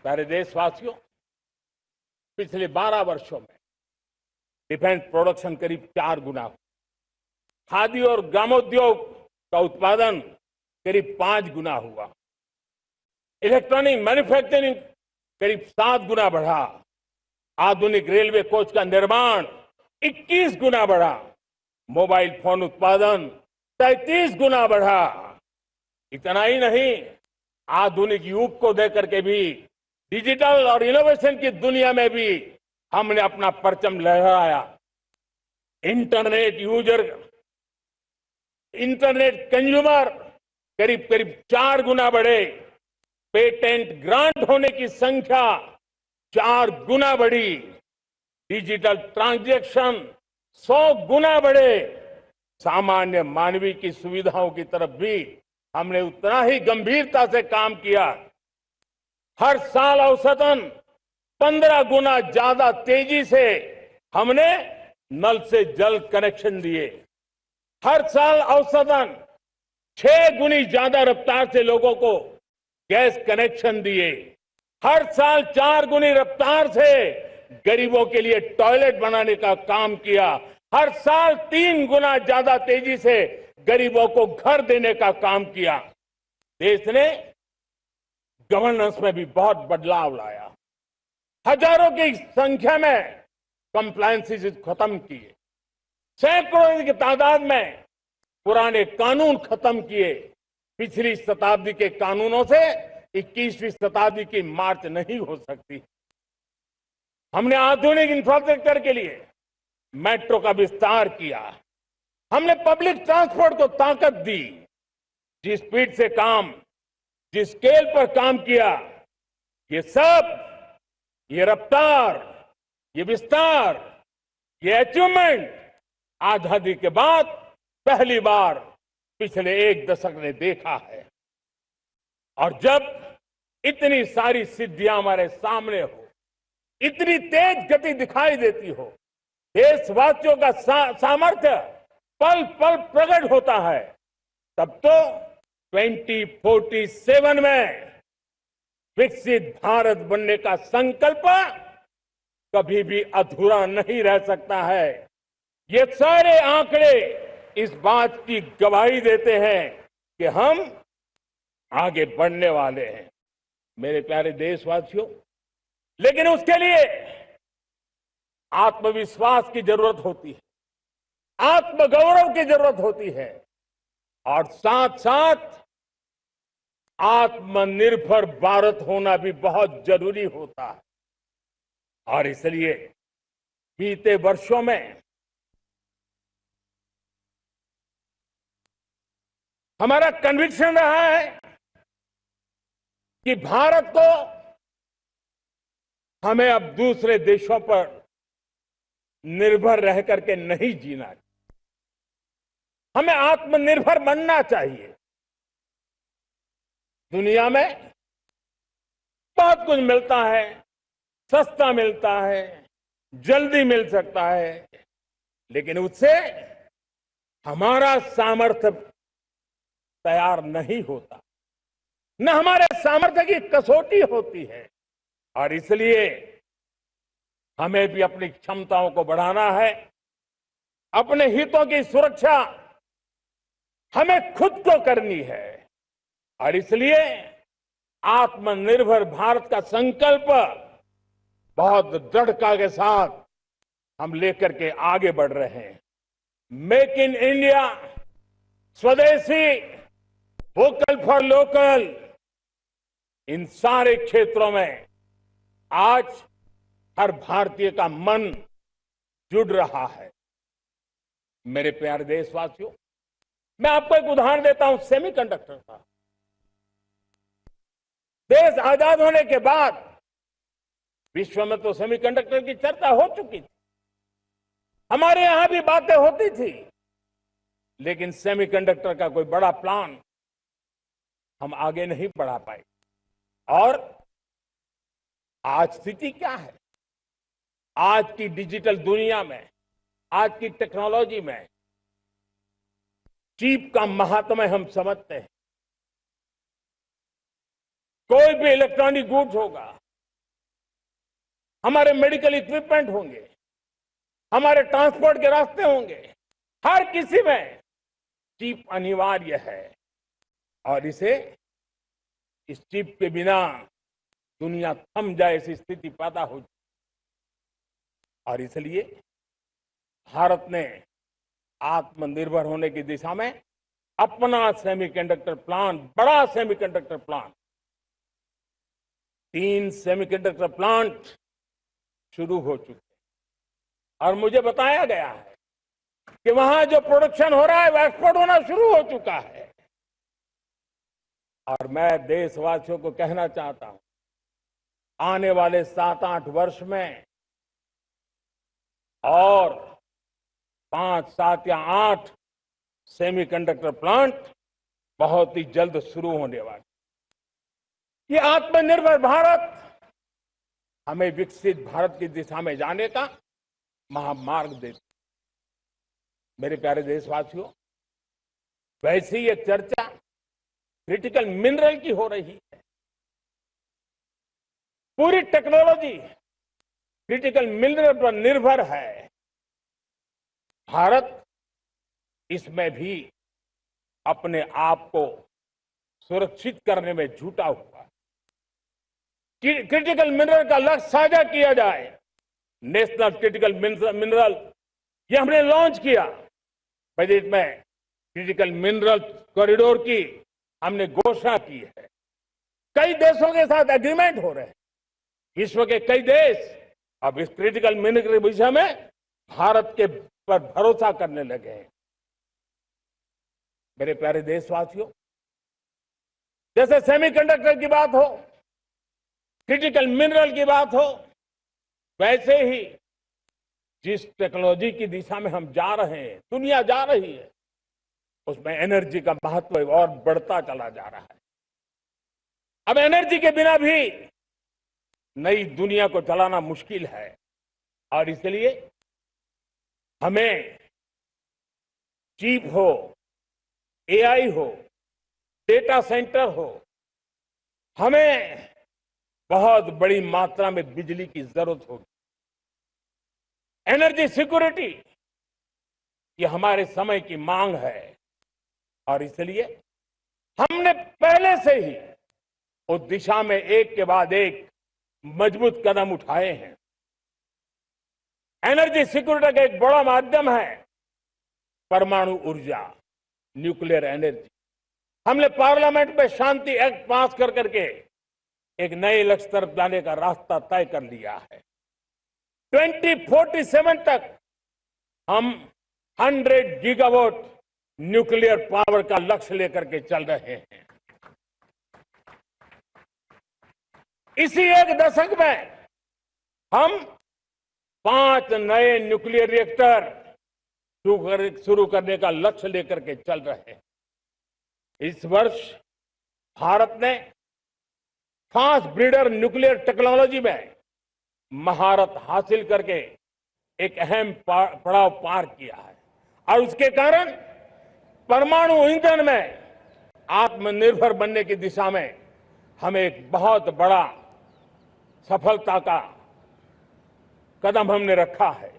प्यारे देशवासियों, पिछले 12 वर्षों में डिफेंस प्रोडक्शन करीब 4 गुना हुआ। खादी और ग्रामोद्योग का उत्पादन करीब 5 गुना हुआ। इलेक्ट्रॉनिक मैन्युफैक्चरिंग करीब 7 गुना बढ़ा। आधुनिक रेलवे कोच का निर्माण 21 गुना बढ़ा। मोबाइल फोन उत्पादन 33 गुना बढ़ा। इतना ही नहीं, आधुनिक युग को देकर के भी डिजिटल और इनोवेशन की दुनिया में भी हमने अपना परचम लहराया। इंटरनेट कंज्यूमर करीब करीब 4 गुना बढ़े। पेटेंट ग्रांट होने की संख्या 4 गुना बढ़ी। डिजिटल ट्रांजैक्शन 100 गुना बढ़े। सामान्य मानवीय की सुविधाओं की तरफ भी हमने उतना ही गंभीरता से काम किया। हर साल औसतन 15 गुना ज्यादा तेजी से हमने नल से जल कनेक्शन दिए। हर साल औसतन 6 गुनी ज्यादा रफ्तार से लोगों को गैस कनेक्शन दिए। हर साल 4 गुनी रफ्तार से गरीबों के लिए टॉयलेट बनाने का काम किया। हर साल 3 गुना ज्यादा तेजी से गरीबों को घर देने का काम किया। देश ने गवर्नेंस में भी बहुत बदलाव लाया। हजारों की संख्या में कंप्लायंसेस खत्म किए। सैकड़ों की तादाद में पुराने कानून खत्म किए। पिछली शताब्दी के कानूनों से 21वीं शताब्दी की मार्च नहीं हो सकती। हमने आधुनिक इंफ्रास्ट्रक्चर के लिए मेट्रो का विस्तार किया। हमने पब्लिक ट्रांसपोर्ट को ताकत दी। जिस स्पीड से काम, जिस स्केल पर काम किया, ये सब, ये रफ्तार, ये विस्तार, ये अचीवमेंट आजादी के बाद पहली बार पिछले 1 दशक ने देखा है। और जब इतनी सारी सिद्धियां हमारे सामने हो, इतनी तेज गति दिखाई देती हो, देशवासियों का सामर्थ्य पल पल प्रकट होता है, तब तो 2047 में विकसित भारत बनने का संकल्प कभी भी अधूरा नहीं रह सकता है। ये सारे आंकड़े इस बात की गवाही देते हैं कि हम आगे बढ़ने वाले हैं, मेरे प्यारे देशवासियों। लेकिन उसके लिए आत्मविश्वास की जरूरत होती है, आत्मगौरव की जरूरत होती है, और साथ साथ आत्मनिर्भर भारत होना भी बहुत जरूरी होता है। और इसलिए बीते वर्षों में हमारा कन्विक्शन रहा है कि भारत को हमें अब दूसरे देशों पर निर्भर रह करके नहीं जीना चाहिए। हमें आत्मनिर्भर बनना चाहिए। दुनिया में बहुत कुछ मिलता है, सस्ता मिलता है, जल्दी मिल सकता है, लेकिन उससे हमारा सामर्थ्य तैयार नहीं होता, न हमारे सामर्थ्य की कसौटी होती है। और इसलिए हमें भी अपनी क्षमताओं को बढ़ाना है। अपने हितों की सुरक्षा हमें खुद को करनी है। और इसलिए आत्मनिर्भर भारत का संकल्प बहुत दृढ़ता के साथ हम लेकर के आगे बढ़ रहे हैं। मेक इन इंडिया, स्वदेशी, वोकल फॉर लोकल, इन सारे क्षेत्रों में आज हर भारतीय का मन जुड़ रहा है। मेरे प्यारे देशवासियों, मैं आपको एक उदाहरण देता हूं सेमीकंडक्टर का। देश आजाद होने के बाद विश्व में तो सेमीकंडक्टर की चर्चा हो चुकी थी, हमारे यहां भी बातें होती थी, लेकिन सेमीकंडक्टर का कोई बड़ा प्लान हम आगे नहीं बढ़ा पाए। और आज स्थिति क्या है? आज की डिजिटल दुनिया में, आज की टेक्नोलॉजी में चिप का महात्म्य हम समझते हैं। कोई भी इलेक्ट्रॉनिक गुड्स होगा, हमारे मेडिकल इक्विपमेंट होंगे, हमारे ट्रांसपोर्ट के रास्ते होंगे, हर किसी में चिप अनिवार्य है और इस चिप के बिना दुनिया थम जाए ऐसी स्थिति पैदा हो। और इसलिए भारत ने आत्मनिर्भर होने की दिशा में अपना सेमीकंडक्टर प्लांट, बड़ा सेमीकंडक्टर प्लांट, 3 सेमीकंडक्टर प्लांट शुरू हो चुके हैं और मुझे बताया गया है कि वहां जो प्रोडक्शन हो रहा है वो एक्सपोर्ट होना शुरू हो चुका है। और मैं देशवासियों को कहना चाहता हूं, आने वाले 7-8 वर्ष में और 5, 7 या 8 सेमीकंडक्टर प्लांट बहुत ही जल्द शुरू होने वाले। ये आत्मनिर्भर भारत हमें विकसित भारत की दिशा में जाने का महामार्ग देती। मेरे प्यारे देशवासियों, वैसे ही एक चर्चा क्रिटिकल मिनरल की हो रही है। पूरी टेक्नोलॉजी क्रिटिकल मिनरल पर निर्भर है। भारत इसमें भी अपने आप को सुरक्षित करने में जुटा हुआ है। क्रिटिकल मिनरल का लक्ष्य साझा किया जाए। नेशनल क्रिटिकल मिनरल ये हमने लॉन्च किया। बजट में क्रिटिकल मिनरल कॉरिडोर की हमने घोषणा की है। कई देशों के साथ एग्रीमेंट हो रहे हैं। विश्व के कई देश अब इस क्रिटिकल मिनरल के विषय में भारत के पर भरोसा करने लगे हैं। मेरे प्यारे देशवासियों, जैसे सेमीकंडक्टर की बात हो, क्रिटिकल मिनरल की बात हो, वैसे ही जिस टेक्नोलॉजी की दिशा में हम जा रहे हैं, दुनिया जा रही है, उसमें एनर्जी का महत्व और बढ़ता चला जा रहा है। अब एनर्जी के बिना भी नई दुनिया को चलाना मुश्किल है और इसलिए हमें चिप हो, एआई हो, डेटा सेंटर हो, हमें बहुत बड़ी मात्रा में बिजली की जरूरत होगी। एनर्जी सिक्योरिटी ये हमारे समय की मांग है और इसलिए हमने पहले से ही उस दिशा में एक के बाद एक मजबूत कदम उठाए हैं। एनर्जी सिक्योरिटी का एक बड़ा माध्यम है परमाणु ऊर्जा, न्यूक्लियर एनर्जी। हमने पार्लियामेंट में शांति एक्ट पास कर करके एक नए लक्ष्य तरफ जाने का रास्ता तय कर लिया है। 2047 तक हम 100 गीगावाट न्यूक्लियर पावर का लक्ष्य लेकर के चल रहे हैं। इसी एक दशक में हम 5 नए न्यूक्लियर रिएक्टर शुरू करने का लक्ष्य लेकर के चल रहे हैं। इस वर्ष भारत ने फास्ट ब्रीडर न्यूक्लियर टेक्नोलॉजी में महारत हासिल करके एक अहम पड़ाव पार किया है और उसके कारण परमाणु ईंधन में आत्मनिर्भर बनने की दिशा में हमें एक बहुत बड़ा सफलता का कदम हमने रखा है।